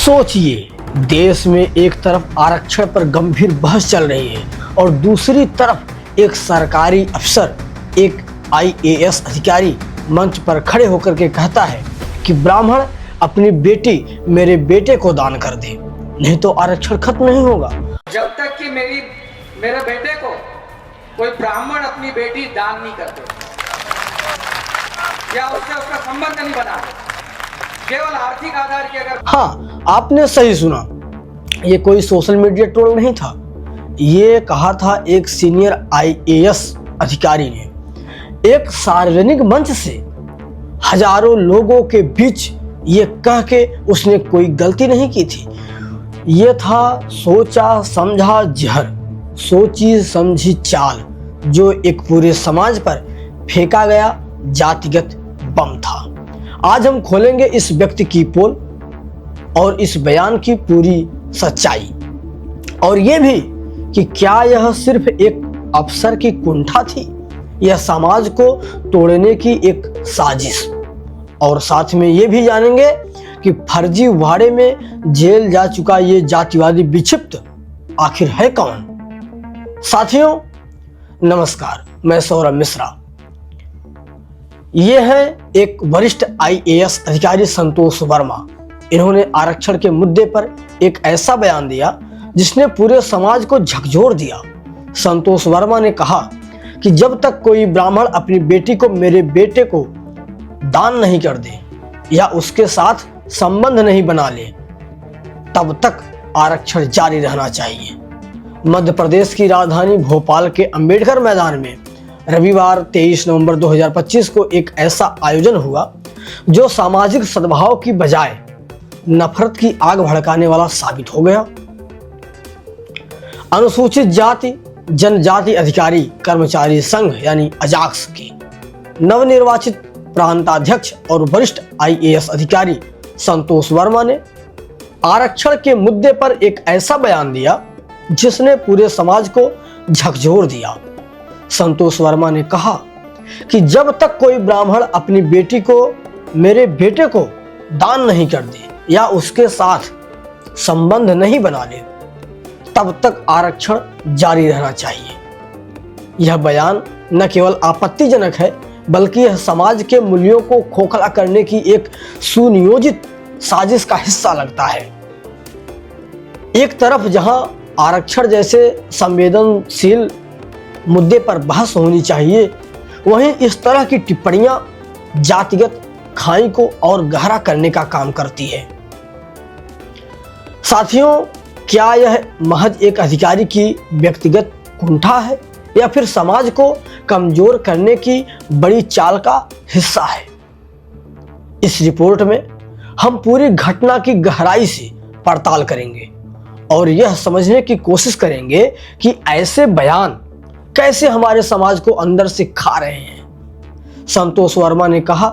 सोचिए, देश में एक तरफ आरक्षण पर गंभीर बहस चल रही है और दूसरी तरफ एक सरकारी अफसर, एक आईएएस अधिकारी मंच पर खड़े होकर के कहता है कि ब्राह्मण अपनी बेटी मेरे बेटे को दान कर दे, नहीं तो आरक्षण खत्म नहीं होगा। जब तक कि मेरे बेटे को कोई ब्राह्मण अपनी बेटी दान नहीं करते या उससे उसका संबंध नहीं बना, केवल आर्थिक आधार की अगर। हाँ, आपने सही सुना, ये कोई सोशल मीडिया ट्रोल नहीं था, ये कहा था एक सीनियर आईएएस अधिकारी ने एक सार्वजनिक मंच से हजारों लोगों के बीच। ये कह के उसने कोई गलती नहीं की थी, ये था सोचा समझा जहर, सोची समझी चाल, जो एक पूरे समाज पर फेंका गया जातिगत बम था। आज हम खोलेंगे इस व्यक्ति की पोल और इस बयान की पूरी सच्चाई, और ये भी कि क्या यह सिर्फ एक अफसर की कुंठा थी या समाज को तोड़ने की एक साजिश। और साथ में ये भी जानेंगे कि फर्जी वाड़े में जेल जा चुका ये जातिवादी विक्षिप्त आखिर है कौन। साथियों नमस्कार, मैं सौरभ मिश्रा। ये है एक वरिष्ठ आईएएस अधिकारी संतोष वर्मा। इन्होंने आरक्षण के मुद्दे पर एक ऐसा बयान दिया जिसने पूरे समाज को झकझोर दिया। संतोष वर्मा ने कहा कि जब तक कोई ब्राह्मण अपनी बेटी को मेरे बेटे को दान नहीं कर दे या उसके साथ संबंध नहीं बना ले, तब तक आरक्षण जारी रहना चाहिए। मध्य प्रदेश की राजधानी भोपाल के अंबेडकर मैदान में रविवार 23 नवंबर 2025 को एक ऐसा आयोजन हुआ जो सामाजिक सद्भाव की बजाय नफरत की आग भड़काने वाला साबित हो गया। अनुसूचित जाति जनजाति अधिकारी कर्मचारी संघ यानी अजाक्स के नवनिर्वाचित प्रांताध्यक्ष और वरिष्ठ आईएएस अधिकारी संतोष वर्मा ने आरक्षण के मुद्दे पर एक ऐसा बयान दिया जिसने पूरे समाज को झकझोर दिया। संतोष वर्मा ने कहा कि जब तक कोई ब्राह्मण अपनी बेटी को मेरे बेटे को दान नहीं कर दे या उसके साथ संबंध नहीं बना ले, तब तक आरक्षण जारी रहना चाहिए। यह बयान न केवल आपत्तिजनक है, बल्कि यह समाज के मूल्यों को खोखला करने की एक सुनियोजित साजिश का हिस्सा लगता है। एक तरफ जहां आरक्षण जैसे संवेदनशील मुद्दे पर बहस होनी चाहिए, वहीं इस तरह की टिप्पणियां जातिगत खाई को और गहरा करने का काम करती है। साथियों, क्या यह महज एक अधिकारी की व्यक्तिगत कुंठा है या फिर समाज को कमजोर करने की बड़ी चाल का हिस्सा है? इस रिपोर्ट में हम पूरी घटना की गहराई से पड़ताल करेंगे और यह समझने की कोशिश करेंगे कि ऐसे बयान कैसे हमारे समाज को अंदर से खा रहे हैं। संतोष वर्मा ने कहा,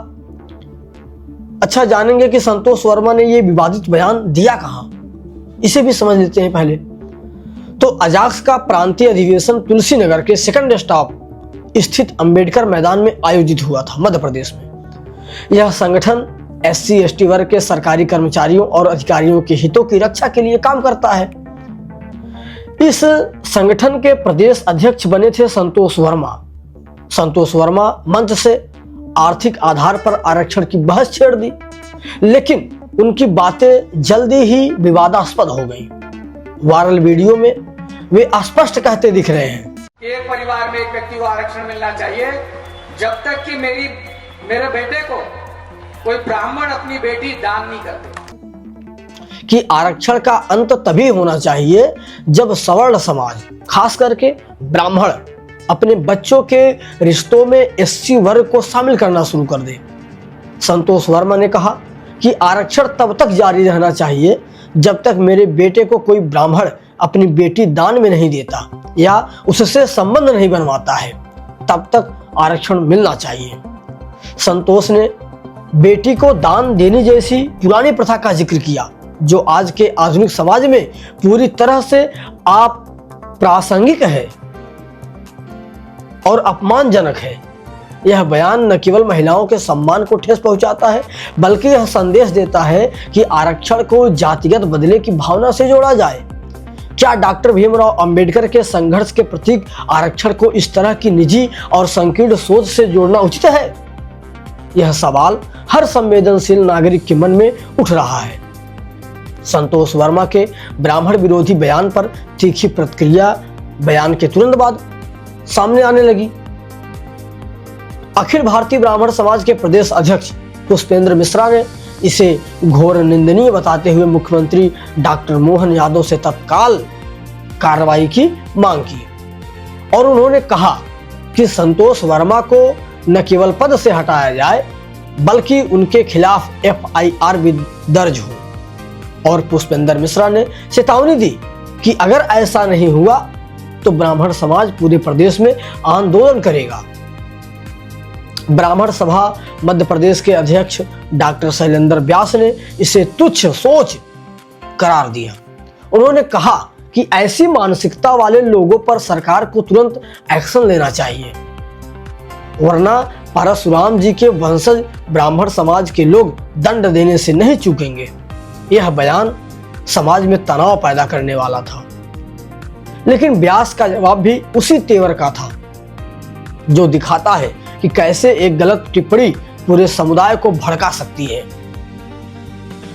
अच्छा जानेंगे कि संतोष वर्मा ने यह विवादित बयान दिया कहां, इसे भी समझ लेते हैं पहले। तो अजाक्स का प्रांतीय अधिवेशन तुलसी नगर के सेकंड स्टॉप स्थित अंबेडकर मैदान में आयोजित हुआ था, मध्य प्रदेश में। यह संगठन SC/ST वर्ग के सरकारी कर्मचारियों और अधिकारियों के हितों की रक्षा के लिए काम करता है। इस संगठन के प्रदेश अध्यक्ष बने थे संतोष वर्मा। संतोष वर्मा मंच से आर्थिक आधार पर आरक्षण की बहस छेड़ दी, लेकिन उनकी बातें जल्दी ही विवादास्पद हो गई। वायरल वीडियो में वे स्पष्ट कहते दिख रहे हैं, एक परिवार में एक व्यक्ति को आरक्षण मिलना चाहिए जब तक कि मेरे बेटे को कोई ब्राह्मण अपनी बेटी दान नहीं करते। कि आरक्षण का अंत तभी होना चाहिए जब सवर्ण समाज, खास करके ब्राह्मण, अपने बच्चों के रिश्तों में SC वर्ग को शामिल करना शुरू कर दे। संतोष वर्मा ने कहा कि आरक्षण तब तक जारी रहना चाहिए जब तक मेरे बेटे को कोई ब्राह्मण अपनी बेटी दान में नहीं देता या उससे संबंध नहीं बनवाता है, तब तक आरक्षण मिलना चाहिए। संतोष ने बेटी को दान देने जैसी पुरानी प्रथा का जिक्र किया जो आज के आधुनिक समाज में पूरी तरह से अप्रासंगिक है और अपमानजनक है। यह बयान न केवल महिलाओं के सम्मान को ठेस पहुंचाता है, बल्कि यह संदेश देता है कि आरक्षण को जातिगत बदले की भावना से जोड़ा जाए। क्या डॉक्टर भीमराव अंबेडकर के संघर्ष के प्रतीक आरक्षण को इस तरह की निजी और संकीर्ण सोच से जोड़ना उचित है? यह सवाल हर संवेदनशील नागरिक के मन में उठ रहा है। संतोष वर्मा के ब्राह्मण विरोधी बयान पर तीखी प्रतिक्रिया बयान के तुरंत बाद सामने आने लगी। अखिल भारतीय ब्राह्मण समाज के प्रदेश अध्यक्ष पुष्पेंद्र मिश्रा ने इसे घोर निंदनीय बताते हुए मुख्यमंत्री डॉक्टर मोहन यादव से तत्काल कार्रवाई की मांग की और उन्होंने कहा कि संतोष वर्मा को न केवल पद से हटाया जाए, बल्कि उनके खिलाफ FIR भी दर्ज हो। और पुष्पेंद्र मिश्रा ने चेतावनी दी कि अगर ऐसा नहीं हुआ तो ब्राह्मण समाज पूरे प्रदेश में आंदोलन करेगा। ब्राह्मण सभा मध्य प्रदेश के अध्यक्ष डॉक्टर शैलेंद्र व्यास ने इसे तुच्छ सोच करार दिया। उन्होंने कहा कि ऐसी मानसिकता वाले लोगों पर सरकार को तुरंत एक्शन लेना चाहिए, वरना परशुराम जी के वंशज ब्राह्मण समाज के लोग दंड देने से नहीं चूकेंगे। यह बयान समाज में तनाव पैदा करने वाला था, लेकिन व्यास का जवाब भी उसी तेवर का था, जो दिखाता है कि कैसे एक गलत टिप्पणी पूरे समुदाय को भड़का सकती है।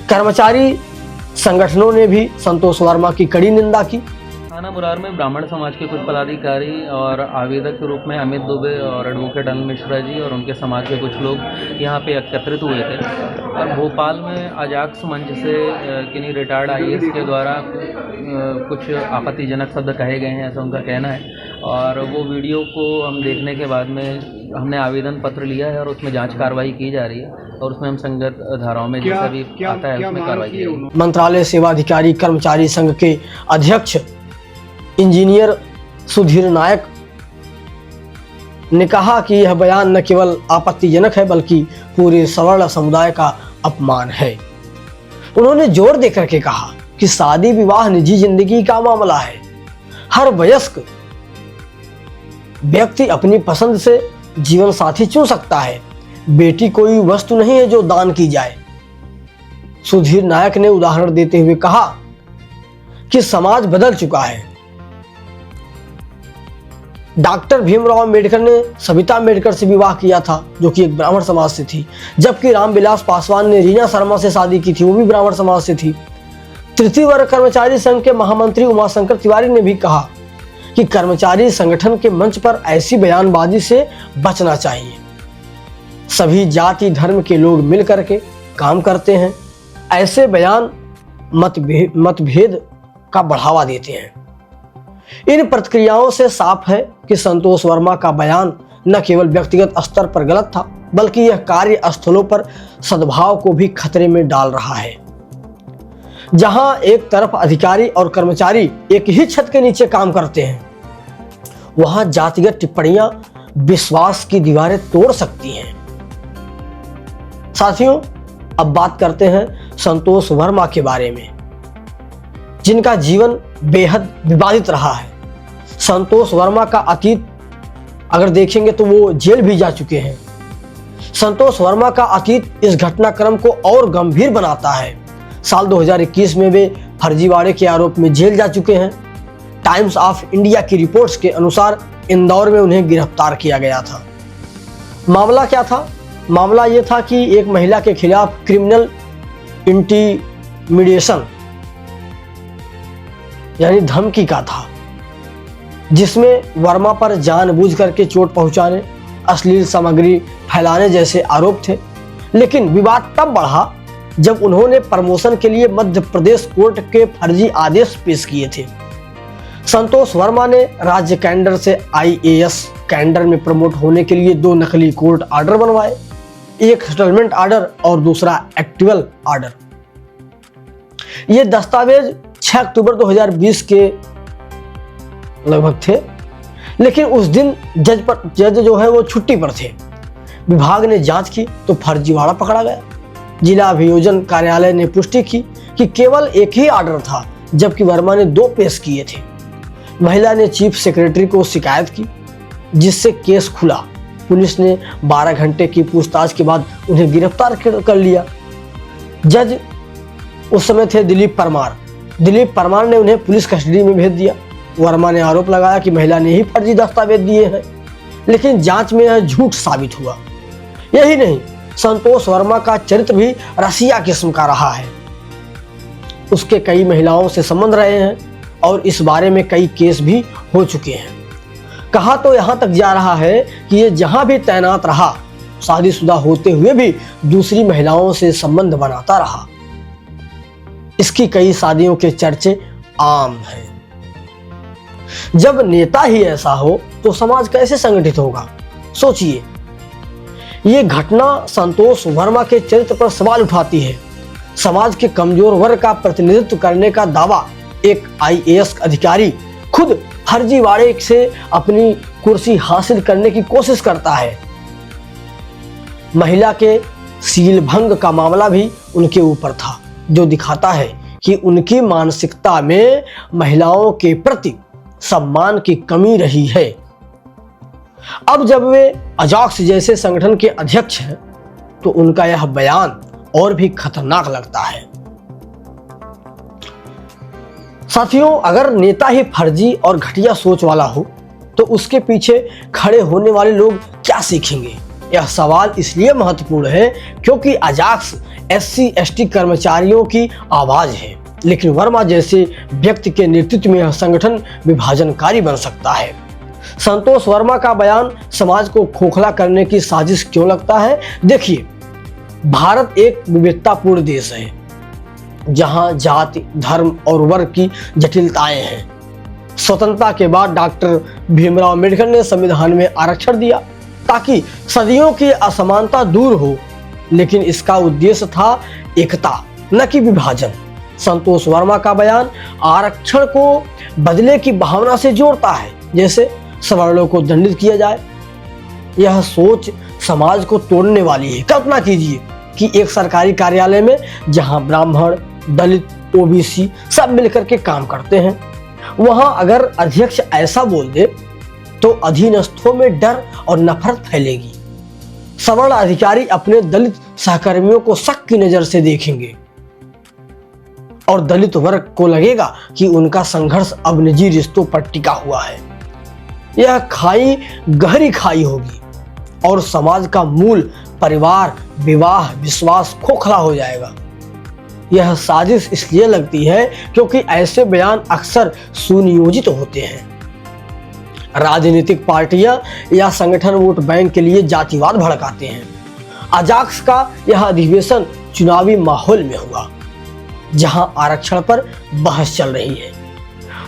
कर्मचारी संगठनों ने भी संतोष वर्मा की कड़ी निंदा की। थाना मुरार में ब्राह्मण समाज के कुछ पदाधिकारी और आवेदक के रूप में अमित दुबे और एडवोकेट अनिल मिश्रा जी और उनके समाज के कुछ लोग यहाँ पे एकत्रित हुए थे और भोपाल में अजाक्स मंच से किन्हीं रिटायर्ड IAS के द्वारा कुछ आपत्तिजनक शब्द कहे गए हैं, ऐसा उनका कहना है। और वो वीडियो को हम देखने के बाद में हमने आवेदन पत्र लिया है और उसमें जांच कार्रवाई की जा रही है और उसमें हम संगत धाराओं में जैसा भी आता है उसमें कार्रवाई की जाएगी। मंत्रालय सेवा अधिकारी कर्मचारी संघ के अध्यक्ष इंजीनियर सुधीर नायक ने कहा कि यह बयान न केवल आपत्तिजनक है, बल्कि पूरे सवर्ण समुदाय का अपमान है। उन्होंने जोर देकर के कहा कि शादी विवाह निजी जिंदगी का मामला है। हर वयस्क व्यक्ति अपनी पसंद से जीवन साथी चुन सकता है। बेटी कोई वस्तु नहीं है जो दान की जाए। सुधीर नायक ने उदाहरण देते हुए कहा कि समाज बदल चुका है। डॉक्टर भीमराव अंबेडकर ने सविता अंबेडकर से विवाह किया था, जो कि एक ब्राह्मण समाज से थी, जबकि रामविलास पासवान ने रीना शर्मा से शादी की थी, वो भी ब्राह्मण समाज से थी। तृतीय वर्ग कर्मचारी संघ के महामंत्री उमाशंकर तिवारी ने भी कहा कि कर्मचारी संगठन के मंच पर ऐसी बयानबाजी से बचना चाहिए। सभी जाति धर्म के लोग मिलकर के काम करते हैं। ऐसे बयान मतभेद का बढ़ावा देते हैं। इन प्रतिक्रियाओं से साफ है कि संतोष वर्मा का बयान न केवल व्यक्तिगत स्तर पर गलत था, बल्कि यह कार्य स्थलों पर सद्भाव को भी खतरे में डाल रहा है। जहां एक तरफ अधिकारी और कर्मचारी एक ही छत के नीचे काम करते हैं, वहां जातिगत टिप्पणियां विश्वास की दीवारें तोड़ सकती हैं। साथियों, अब बात करते हैं संतोष वर्मा के बारे में, जिनका जीवन बेहद विवादित रहा है। संतोष वर्मा का अतीत अगर देखेंगे तो वो जेल भी जा चुके हैं। संतोष वर्मा का अतीत इस घटनाक्रम को और गंभीर बनाता है। साल 2021 में वे फर्जीवाड़े के आरोप में जेल जा चुके हैं। टाइम्स ऑफ इंडिया की रिपोर्ट्स के अनुसार इंदौर में उन्हें गिरफ्तार किया गया था। मामला क्या था? मामला ये था कि एक महिला के खिलाफ क्रिमिनल इंटीमिडेशन यानी धमकी का था, जिसमें वर्मा पर जानबूझ करके चोट पहुंचाने, अश्लील सामग्री फैलाने जैसे आरोप थे। लेकिन विवाद तब बढ़ा जब उन्होंने प्रमोशन के लिए मध्य प्रदेश कोर्ट के फर्जी आदेश पेश किए थे। संतोष वर्मा ने राज्य कैडर से IAS कैडर में प्रमोट होने के लिए 2 नकली कोर्ट ऑर्डर बनवाए, एक सेटलमेंट ऑर्डर और दूसरा एक्टिवल ऑर्डर। ये दस्तावेज 6 अक्टूबर 2020 के लगभग थे, लेकिन उस दिन जज जो है वो छुट्टी पर थे। विभाग ने जांच की तो फर्जीवाड़ा पकड़ा गया। जिला अभियोजन कार्यालय ने पुष्टि की कि केवल एक ही ऑर्डर था, जबकि वर्मा ने 2 पेश किए थे। महिला ने चीफ सेक्रेटरी को शिकायत की, जिससे केस खुला पुलिस ने 12 घंटे की पूछताछ के बाद उन्हें गिरफ्तार कर लिया। जज उस समय थे दिलीप परमार। दिलीप परमार ने उन्हें पुलिस कस्टडी में भेज दिया। वर्मा ने आरोप लगाया कि महिला ने ही फर्जी दस्तावेज दिए हैं, लेकिन जांच में यह झूठ साबित हुआ। यही नहीं, संतोष वर्मा का चरित्र भी रसिया किस्म का रहा है। उसके कई महिलाओं से संबंध रहे हैं और इस बारे में कई केस भी हो चुके हैं। कहा तो यहां तक जा रहा है कि ये जहां भी तैनात रहा, शादीशुदा होते हुए भी दूसरी महिलाओं से संबंध बनाता रहा। इसकी कई शादियों के चर्चे आम हैं। जब नेता ही ऐसा हो तो समाज कैसे संगठित होगा? सोचिए, ये घटना संतोष वर्मा के चरित्र पर सवाल उठाती है। समाज के कमजोर वर्ग का प्रतिनिधित्व करने का दावा एक आईएएस अधिकारी खुद फर्जीवाड़े से अपनी कुर्सी हासिल करने की कोशिश करता है। महिला के सील भंग का मामला भी उनके ऊपर था, जो दिखाता है कि उनकी मानसिकता में महिलाओं के प्रति सम्मान की कमी रही है। अब जब वे अजाक्स जैसे संगठन के अध्यक्ष हैं, तो उनका यह बयान और भी खतरनाक लगता है। साथियों, अगर नेता ही फर्जी और घटिया सोच वाला हो तो उसके पीछे खड़े होने वाले लोग क्या सीखेंगे? यह सवाल इसलिए महत्वपूर्ण है क्योंकि अजाक्स SC/ST कर्मचारियों की आवाज है, लेकिन वर्मा जैसे व्यक्ति के नेतृत्व में यह संगठन विभाजनकारी बन सकता है। संतोष वर्मा का बयान समाज को खोखला करने की साजिश क्यों लगता है? देखिए, भारत एक विविधतापूर्ण देश है जहां जाति, धर्म और वर्ग की जटिलताएं हैं। स्वतंत्रता के बाद डॉक्टर भीमराव अम्बेडकर ने संविधान में आरक्षण दिया ताकि सदियों की असमानता दूर हो, लेकिन इसका उद्देश्य था एकता, न कि विभाजन। संतोष वर्मा का बयान आरक्षण को बदले की भावना से जोड़ता है, जैसे सवर्णों को दंडित किया जाए। यह सोच समाज को तोड़ने वाली है। कल्पना कीजिए कि एक सरकारी कार्यालय में जहां ब्राह्मण, दलित, OBC सब मिलकर के काम करते हैं, वहां अगर अध्यक्ष ऐसा बोल दे तो अधीनस्थों में डर और नफरत फैलेगी। सवर्ण अधिकारी अपने दलित सहकर्मियों को शक की नजर से देखेंगे और दलित वर्ग को लगेगा कि उनका संघर्ष अब निजी रिश्तों पर टिका हुआ है। यह खाई गहरी खाई होगी और समाज का मूल परिवार, विवाह, विश्वास खोखला हो जाएगा। यह साजिश इसलिए लगती है क्योंकि ऐसे बयान अक्सर सुनियोजित होते हैं। राजनीतिक पार्टियां या संगठन वोट बैंक के लिए जातिवाद भड़काते हैं। अजाक्स का यह अधिवेशन चुनावी माहौल में हुआ, जहां आरक्षण पर बहस चल रही है।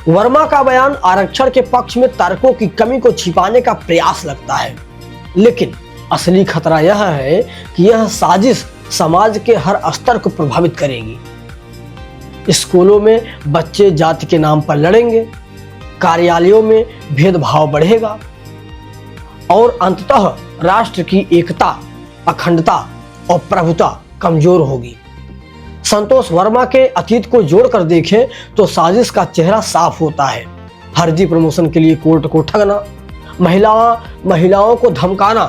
वर्मा का बयान आरक्षण के पक्ष में तर्कों की कमी को छिपाने का प्रयास लगता है, लेकिन असली खतरा यह है कि यह साजिश समाज के हर स्तर को प्रभावित करेगी। स्कूलों में बच्चे जाति के नाम पर लड़ेंगे, कार्यालयों में भेदभाव बढ़ेगा और अंततः राष्ट्र की एकता, अखंडता और प्रभुता कमजोर होगी। संतोष वर्मा के अतीत को जोड़कर देखें तो साजिश का चेहरा साफ होता है। फर्जी प्रमोशन के लिए कोर्ट को ठगना, महिलाओं को धमकाना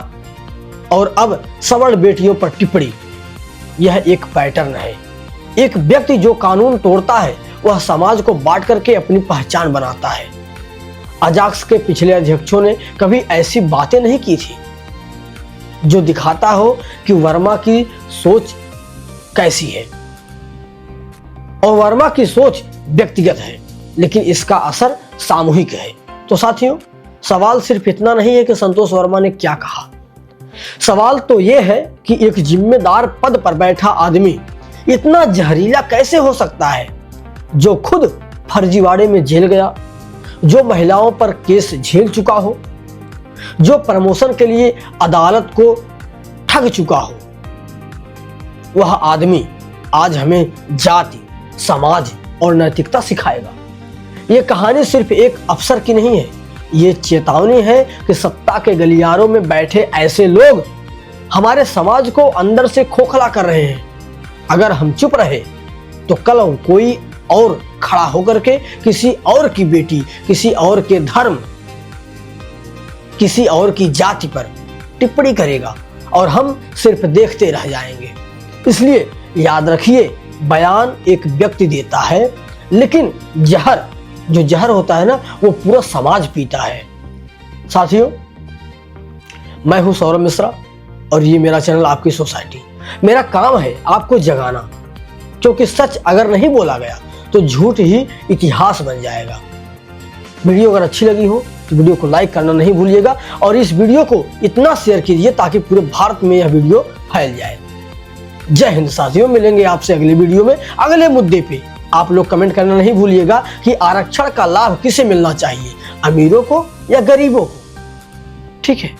और अब सवर्ण बेटियों पर टिप्पणी, यह एक पैटर्न है। एक व्यक्ति जो कानून तोड़ता है वह समाज को बांट करके अपनी पहचान बनाता है। अजाक्स के पिछले अध्यक्षों ने कभी ऐसी बातें नहीं की थी, जो दिखाता हो कि वर्मा की सोच कैसी है। और वर्मा की सोच व्यक्तिगत है, लेकिन इसका असर सामूहिक है। तो साथियों, सवाल सिर्फ इतना नहीं है कि संतोष वर्मा ने क्या कहा। सवाल तो यह है कि एक जिम्मेदार पद पर बैठा आदमी इतना जहरीला कैसे हो सकता है, जो खुद फर्जीवाड़े में जेल गया, जो महिलाओं पर केस झेल चुका हो, जो प्रमोशन के लिए अदालत को ठग चुका हो। वह आदमी आज हमें जाति, समाज और नैतिकता सिखाएगा। यह कहानी सिर्फ एक अफसर की नहीं है, ये चेतावनी है कि सत्ता के गलियारों में बैठे ऐसे लोग हमारे समाज को अंदर से खोखला कर रहे हैं। अगर हम चुप रहे तो कल कोई और खड़ा होकर के किसी और की बेटी, किसी और के धर्म, किसी और की जाति पर टिप्पणी करेगा और हम सिर्फ देखते रह जाएंगे। इसलिए याद रखिए, बयान एक व्यक्ति देता है, लेकिन जहर, जो जहर होता है ना, वो पूरा समाज पीता है। साथियों, मैं हूं सौरभ मिश्रा और ये मेरा चैनल आपकी सोसाइटी। मेरा काम है आपको जगाना, क्योंकि सच अगर नहीं बोला गया तो झूठ ही इतिहास बन जाएगा। वीडियो अगर अच्छी लगी हो तो वीडियो को लाइक करना नहीं भूलिएगा और इस वीडियो को इतना शेयर कीजिए ताकि पूरे भारत में यह वीडियो फैल जाए। जय हिंद साथियों, मिलेंगे आपसे अगले वीडियो में अगले मुद्दे पे। आप लोग कमेंट करना नहीं भूलिएगा कि आरक्षण का लाभ किसे मिलना चाहिए, अमीरों को या गरीबों को। ठीक है।